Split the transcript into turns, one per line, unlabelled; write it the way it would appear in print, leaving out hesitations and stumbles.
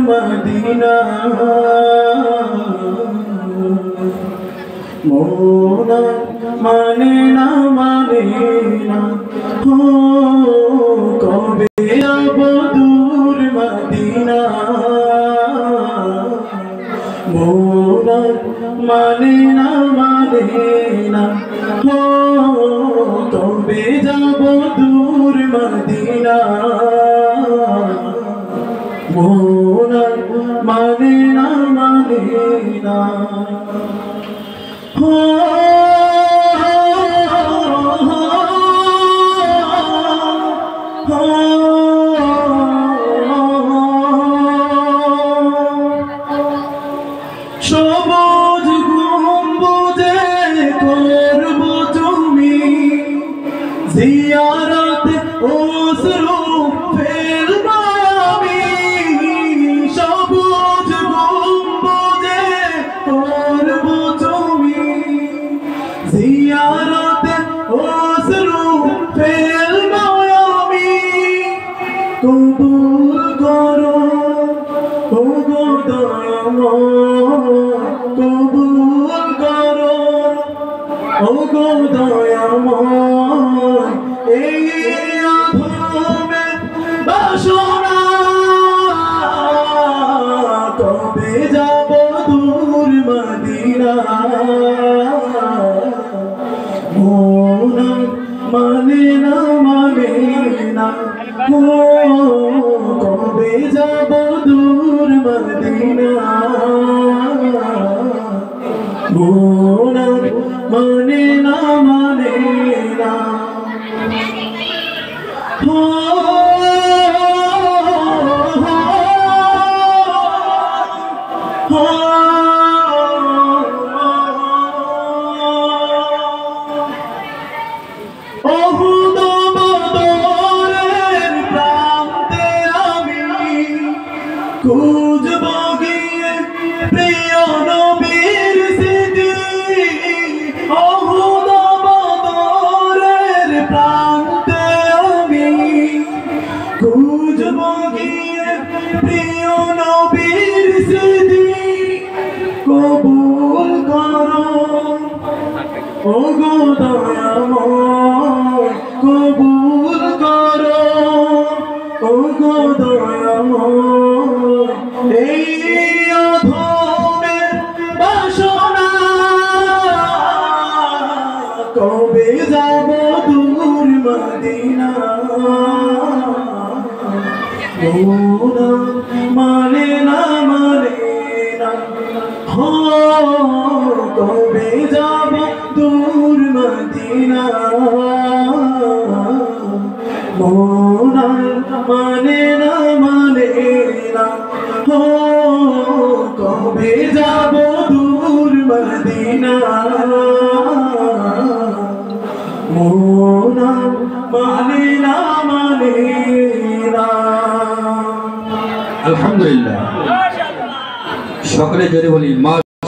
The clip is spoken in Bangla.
মদিনা মোনা মানে না হো কবে যাব দূর মদিনা মোনা মানে না হো কবে যাব দূর মদিনা মোনা মানে না हो সবুজ গম্বুজে করব তুমি জিয়ারত অশ্রু ফেলব আমি সবুজ গম্বুজে করব তুমি জিয়ারত অশ্রু ফেলব আমি কবুল করো ওগো দয়াময় কবুল করো ওগো দয়াময় এই আধমে বাসনা কবে যাব দূর মদিনা মোনা মানে না কবে যাব দূর মদিনা মোনা মানে না খুঁজব গিয়ে প্রিয় নবীর স্মৃতি অহুদ বদরের প্রান্তে আমি খুঁজব গিয়ে প্রিয় নবীর স্মৃতি কবুল করো ওগো দয়াময় কবুল করো ওগো দয়াময় এই অধমের বাসনা কবে যাব দূর মদিনা মোনা মানে না হো কবে যাব দূর মদিনা মোনা মানে না हो कबे যাব दूर मदीना मोना माने ना अल्हम्दुलिल्लाह সকলে জোরে বলি।